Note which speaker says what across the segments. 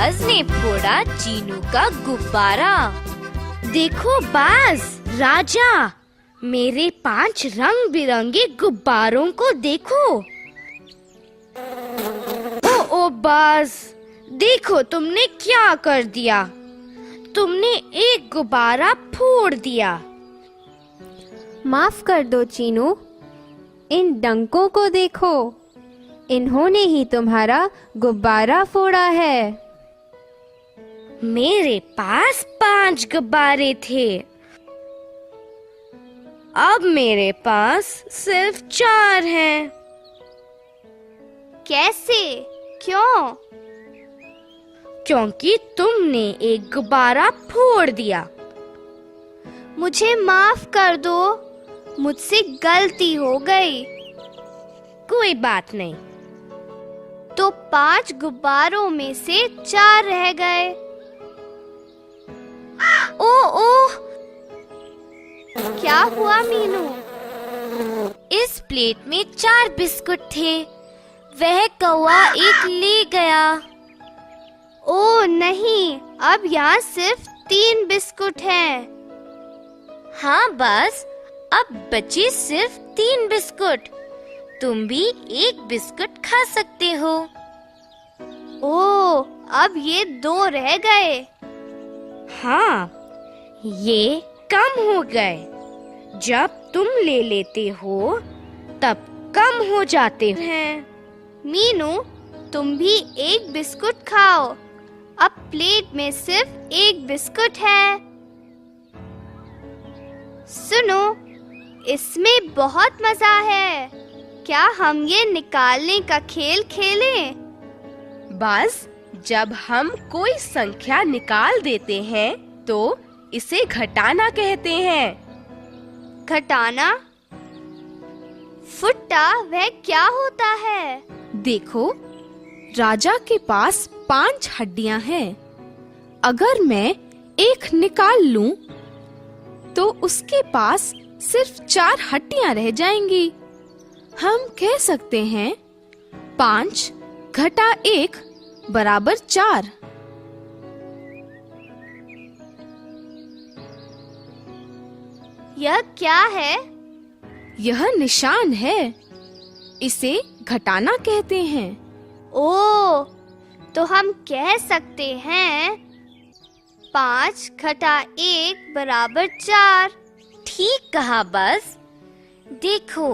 Speaker 1: बाज ने फोड़ा चीनू का गुब्बारा।
Speaker 2: देखो बाज, राजा, मेरे 5 रंग बिरंगे गुब्बारों को देखो। ओ बाज, देखो तुमने क्या कर दिया। तुमने एक गुब्बारा फोड़ दिया।
Speaker 3: माफ कर दो चीनू, इन डंकों को देखो, इन्होंने ही तुम्हारा गुब्बारा फोड़ा है।
Speaker 2: मेरे पास 5 गुब्बारे थे, अब मेरे पास सिर्फ 4 हैं।
Speaker 4: कैसे? क्यों?
Speaker 2: क्योंकि तुमने एक गुब्बारा फोड़ दिया।
Speaker 4: मुझे माफ कर दो, मुझसे गलती हो गई।
Speaker 2: कोई बात नहीं।
Speaker 4: तो 5 गुब्बारों में से 4 रह गए। ओह, क्या हुआ मीनू?
Speaker 1: इस प्लेट में 4 बिस्कुट थे, वह कौवा एक ले गया।
Speaker 4: ओह नहीं, अब यहाँ सिर्फ 3 बिस्कुट हैं।
Speaker 1: हाँ बस, अब बचे सिर्फ 3 बिस्कुट। तुम भी एक बिस्कुट खा सकते हो।
Speaker 4: ओह, अब ये 2 रह गए।
Speaker 2: हाँ, ये कम हो गए। जब तुम ले लेते हो तब कम हो जाते हैं।
Speaker 4: मीनू, तुम भी एक बिस्कुट खाओ। अब प्लेट में सिर्फ 1 बिस्कुट है। सुनो, इसमें बहुत मजा है। क्या हम ये निकालने का खेल खेलें?
Speaker 5: बस जब हम कोई संख्या निकाल देते हैं तो इसे घटाना कहते हैं।
Speaker 4: घटाना? फुट्टा, वह क्या होता है?
Speaker 5: देखो, राजा के पास 5 हड्डियां हैं। अगर मैं एक निकाल लूं, तो उसके पास सिर्फ 4 हड्डियां रह जाएंगी। हम कह सकते हैं 5 घटा 1 बराबर 4।
Speaker 4: यह क्या है?
Speaker 5: यह निशान है, इसे घटाना कहते हैं।
Speaker 4: ओह, तो हम कह सकते हैं 5 घटा 1 बराबर 4।
Speaker 1: ठीक कहा बस। देखो,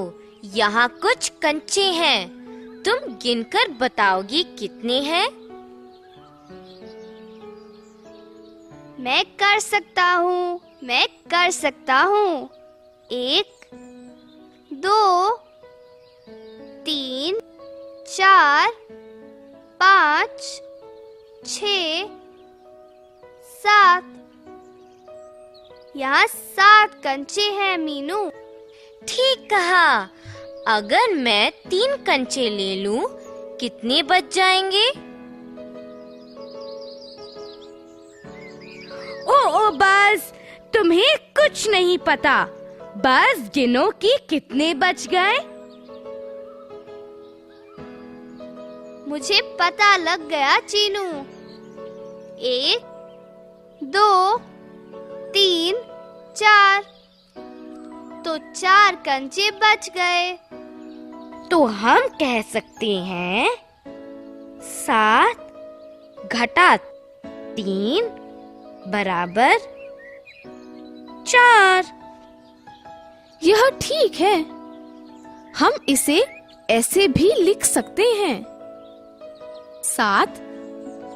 Speaker 1: यहाँ कुछ कंचे हैं। तुम गिनकर बताओगी कितने हैं?
Speaker 4: मैं कर सकता हूँ, 1, 2, 3, 4, 5, 6, 7। यहाँ 7 कंचे हैं मीनू।
Speaker 1: ठीक कहा। अगर मैं 3 कंचे ले लूं, कितने बच जाएंगे?
Speaker 2: ओ बस, तुम्हें कुछ नहीं पता। बस गिनो कि कितने बच गए।
Speaker 4: मुझे पता लग गया चीनू। 1, 2, 3, 4। तो 4 कंचे बच गए।
Speaker 2: तो हम कह सकते हैं 7 घटा 3 बराबर 4।
Speaker 5: यह ठीक है। हम इसे ऐसे भी लिख सकते हैं 7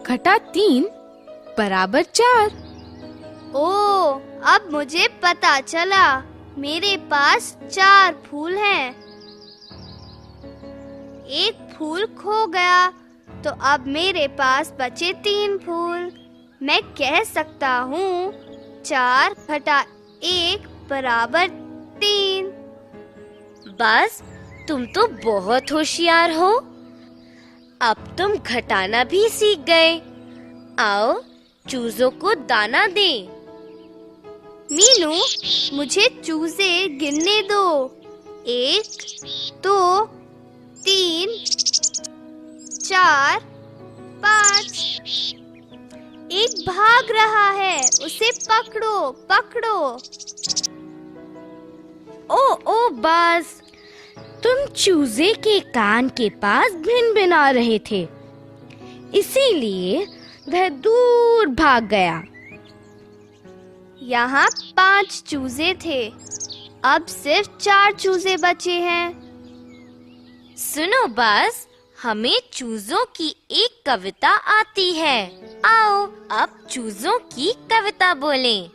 Speaker 5: घटा 3 बराबर 4।
Speaker 4: ओह, अब मुझे पता चला। मेरे पास 4 फूल हैं। एक फूल खो गया, तो अब मेरे पास बचे 3 फूल। मैं कह सकता हूँ 4 घटा 1 बराबर 3।
Speaker 1: बस, तुम तो बहुत होशियार हो। अब तुम घटाना भी सीख गए। आओ, चूजों को दाना दे।
Speaker 4: मीनू, मुझे चूजे गिनने दो। 1, 2, 3, 4, 5। एक भाग रहा है, उसे पकड़ो पकड़ो।
Speaker 2: ओ बाज, तुम चूजे के कान के पास भिनभिना रहे थे, इसीलिए वह दूर भाग गया।
Speaker 4: यहाँ 5 चूजे थे, अब सिर्फ 4 चूजे बचे हैं।
Speaker 1: सुनो बाज, हमें चूजों की एक कविता आती है। आओ अब चूजों की कविता बोलें।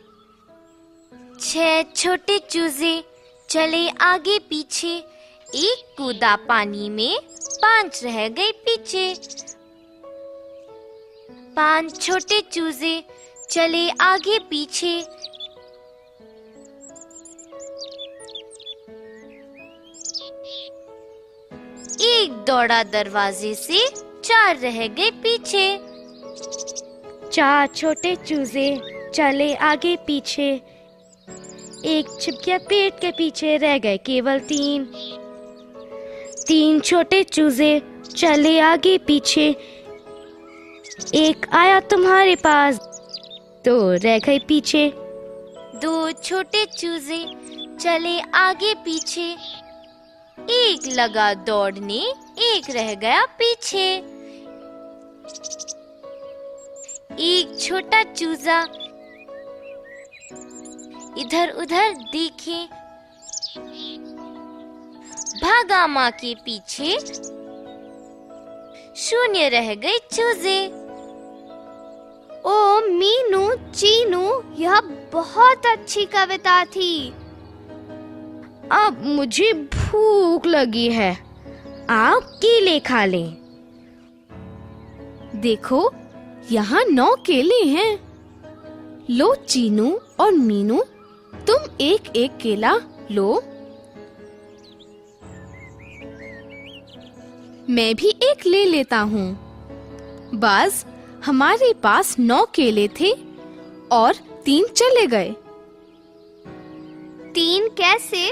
Speaker 1: 6 छोटे चूजे चले आगे पीछे, एक कूदा पानी में, 5 रह गए पीछे। 5 छोटे चूजे चले आगे पीछे, एक दौड़ा दरवाजे से, 4 रह गए पीछे।
Speaker 2: 4 छोटे चूजे चले आगे पीछे, एक छिप गया पेट के पीछे, रह गए केवल 3। 3 छोटे चूजे चले आगे पीछे, एक आया तुम्हारे पास, तो रह गए पीछे।
Speaker 1: 2 छोटे चूजे चले आगे पीछे, एक लगा दौड़ने, एक रह गया पीछे। एक छोटा चूजा इधर उधर देखे, भागा माँ के पीछे, 0 रह गए चूजे।
Speaker 4: ओ मीनू चीनू, यह बहुत अच्छी कविता थी।
Speaker 2: अब मुझे भूख लगी है, आप केले खा लें।
Speaker 5: देखो, यहाँ 9 केले हैं। लो चीनू और मीनू, तुम एक एक केला लो। मैं भी एक ले लेता हूँ। बाज, हमारे पास 9 केले थे और 3 चले गए।
Speaker 4: 3 कैसे?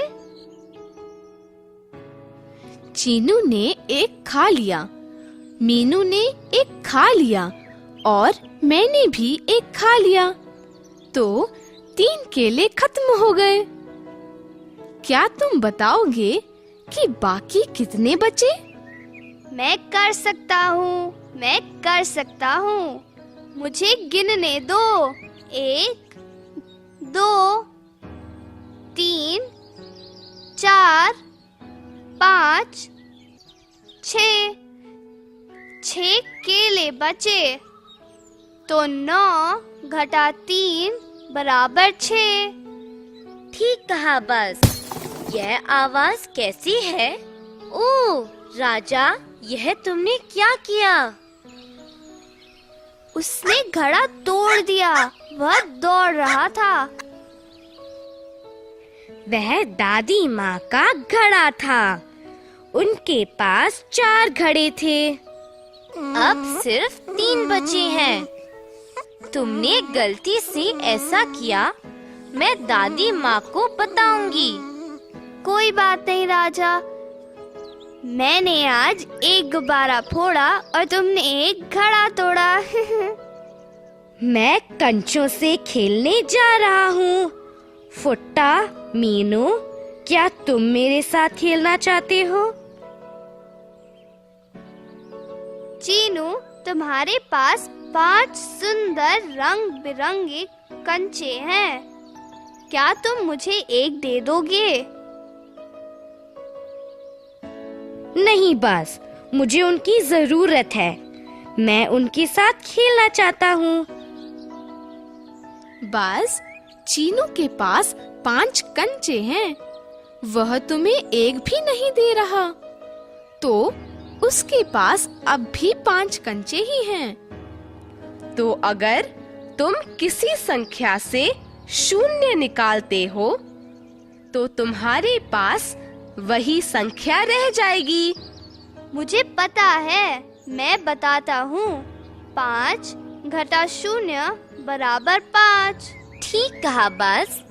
Speaker 5: चीनू ने एक खा लिया, मीनू ने एक खा लिया और मैंने भी एक खा लिया, तो 3 केले खत्म हो गए। क्या तुम बताओगे कि बाकी कितने बचे?
Speaker 4: मैं कर सकता हूँ, मुझे गिनने दो। 1 2 3 4 5 6 केले बचे, तो 9 घटा 3 बराबर 6।
Speaker 1: ठीक कहा बस। यह आवाज कैसी है? ओह राजा, यह तुमने क्या किया?
Speaker 4: उसने घड़ा तोड़ दिया, वह दौड़ रहा था।
Speaker 2: वह दादी माँ का घड़ा था, उनके पास 4 घड़े थे।
Speaker 1: अब सिर्फ 3 बचे हैं। तुमने गलती से ऐसा किया, मैं दादी माँ को बताऊंगी।
Speaker 4: कोई बात नहीं राजा, मैंने आज एक गुब्बारा फोड़ा और तुमने एक घड़ा तोड़ा।
Speaker 2: मैं कंचों से खेलने जा रहा हूँ। फुट्टा, मीनू, क्या तुम मेरे साथ खेलना चाहते हो?
Speaker 4: चीनू, तुम्हारे पास 5 सुंदर रंग बिरंगे कंचे हैं, क्या तुम मुझे एक दे दोगे?
Speaker 2: नहीं बास, मुझे उनकी जरूरत है, मैं उनके साथ खेलना चाहता हूँ।
Speaker 5: बाज, चीनू के पास 5 कंचे हैं, वह तुम्हें एक भी नहीं दे रहा, तो उसके पास अब भी 5 कंचे ही हैं।
Speaker 6: तो अगर तुम किसी संख्या से 0 निकालते हो, तो तुम्हारे पास वही संख्या रह जाएगी।
Speaker 4: मुझे पता है, मैं बताता हूँ। 5 घटा 0 बराबर 5।
Speaker 1: ठीक कहा बस।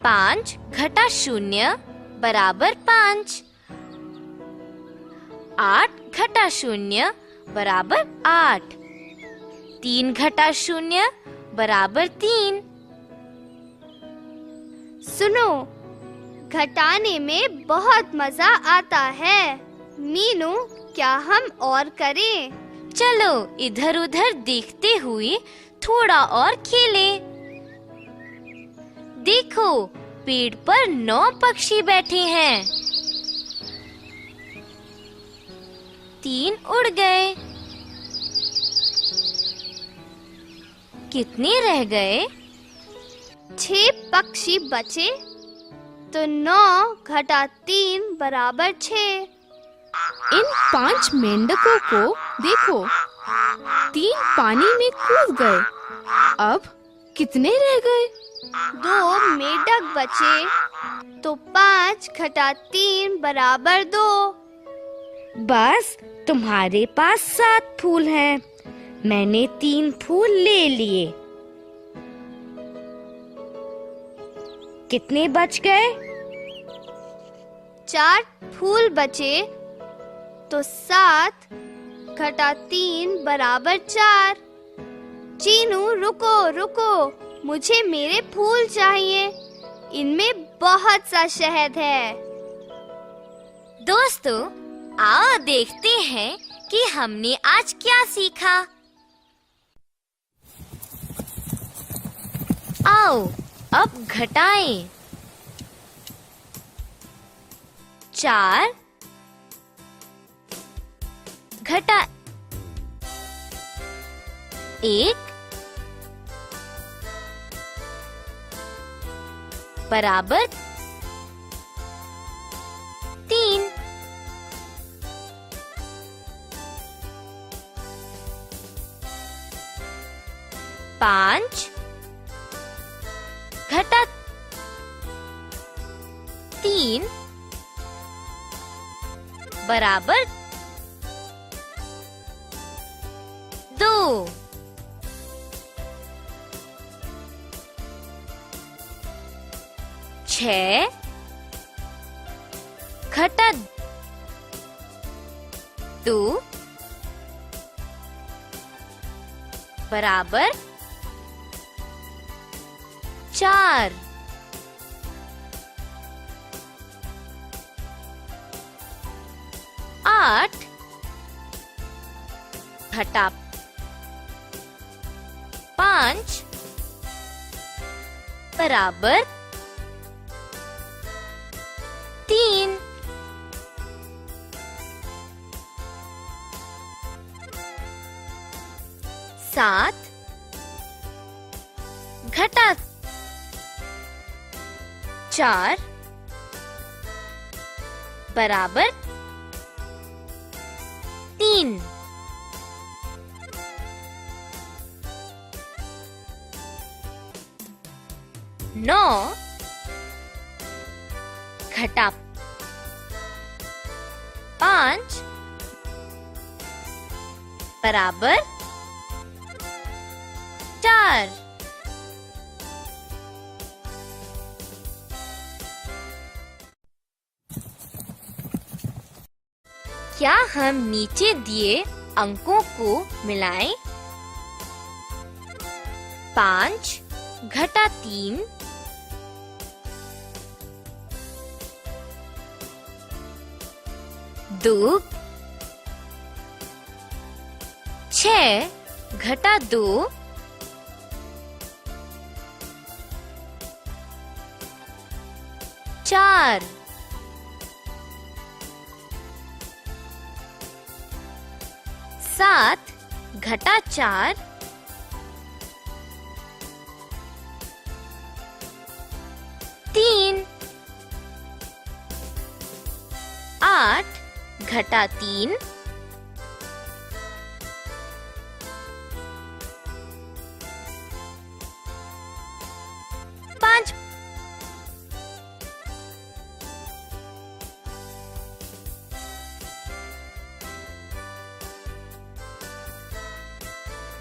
Speaker 1: 5 घटा 0 बराबर 5। 8 घटा 0 बराबर 8। 3 घटा 0 बराबर 3।
Speaker 4: सुनो, घटाने में बहुत मजा आता है। मीनू, क्या हम और करें?
Speaker 1: चलो इधर उधर देखते हुए थोड़ा और खेलें। देखो, पेड़ पर 9 पक्षी बैठे हैं। 3 उड़ गए। कितने रह गए?
Speaker 4: 6 पक्षी बचे, तो 9 घटा 3 बराबर 6।
Speaker 5: इन 5 मेंढकों को देखो, 3 पानी में कूद गए। अब कितने रह गए?
Speaker 4: 2 मेंढक बचे, तो 5 घटा 3 बराबर 2।
Speaker 2: बस तुम्हारे पास 7 फूल हैं। मैंने 3 फूल ले लिए। कितने बच गए?
Speaker 4: 4 फूल बचे, तो 7 घटा 3 बराबर 4। चीनू, रुको रुको, मुझे मेरे फूल चाहिए। इनमें बहुत सा शहद है।
Speaker 1: दोस्तों, आओ देखते हैं कि हमने आज क्या सीखा। आओ अब घटाएं। 4 घटा 1 बराबर 3। 5 घटा 3 बराबर 2। 6 घटा 2 बराबर 4। 8 घटा 5 बराबर 3। 7 घटा 4 बराबर 3। 9 घटा 5 बराबर 4। क्या हम नीचे दिए अंकों को मिलाएं? 5 घटा 3 2। 6 घटा 2 4। 7 घटा 4 3। 8 घटा 3 5।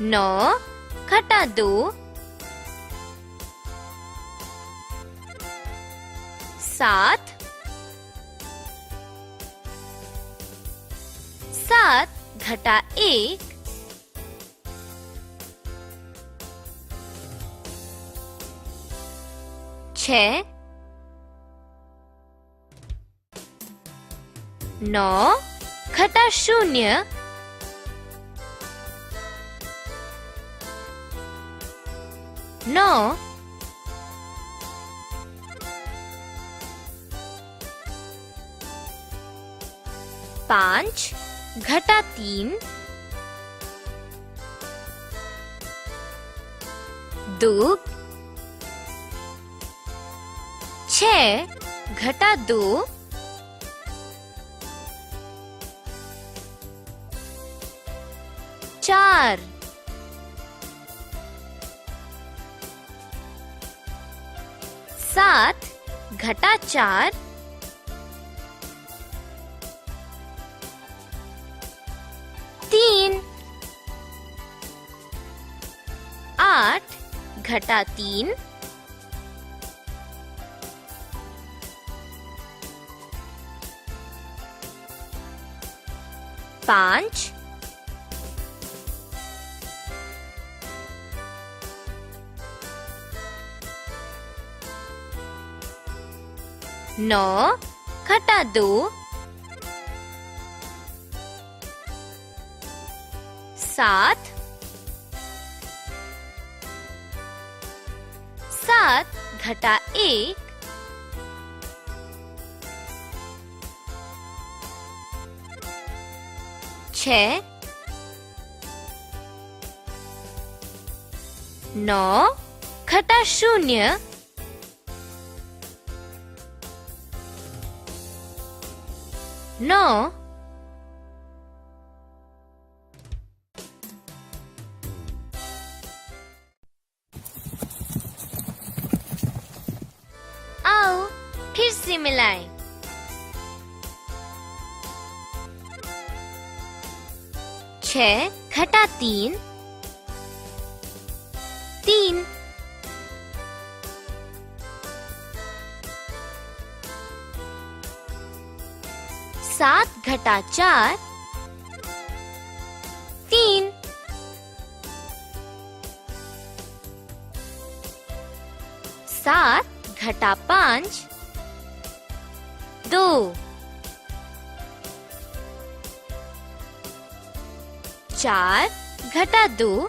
Speaker 1: 9 घटा 2 7। 7 घटा 1 6 9 घटा 0 9 5 घटा 3 2 6 घटा 2 4 7 घटा 4 3 8 घटा 3 5 9 घटा 2 7 7 घटा 1 6 9 घटा 0 9 आओ फिर से मिलाएं। 6 घटा 3 3 7 घटा 4 3 7 घटा 5 2 4 घटा 2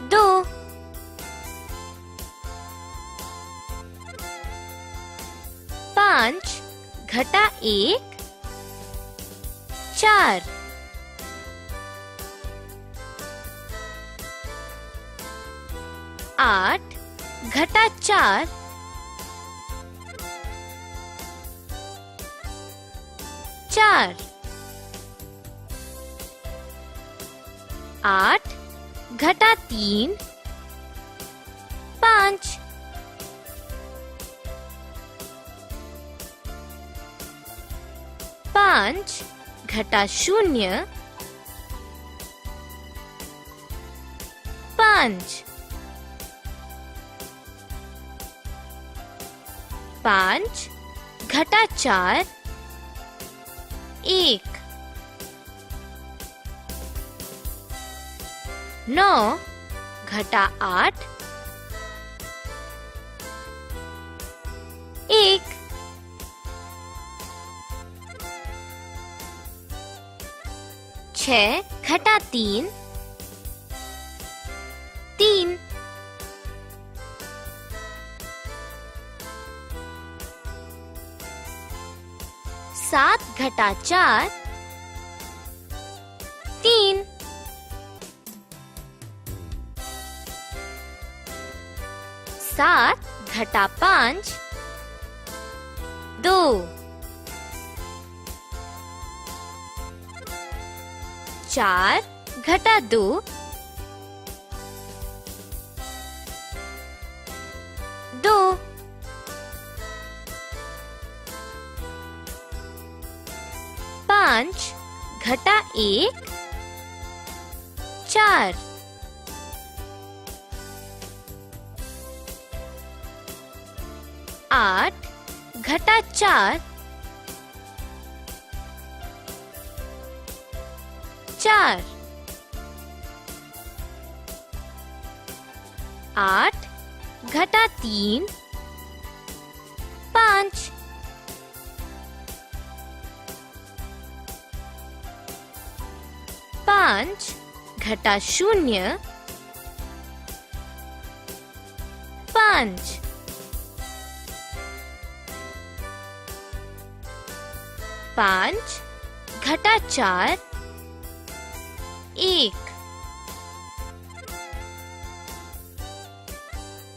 Speaker 1: 2 5 घटा 1 4 8 घटा 4 4 8 घटा 3 5 5 घटा 0 5 5 घटा 4 1 9 घटा 8 1 6 घटा 3 3 7 घटा 4 3 7 घटा 5 2 4 घटा 2 2 5 घटा 1 4 8 घटा 4 4 8 घटा 3 5। 5 घटा 0 5। 5 घटा 4 1।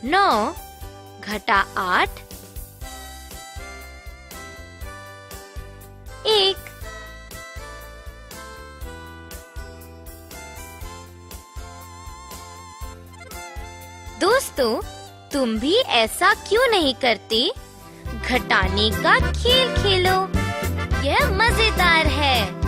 Speaker 1: 9 घटा 8 1। दोस्तों, तुम भी ऐसा क्यों नहीं करते? घटाने का खेल खेलो, यह मजेदार है।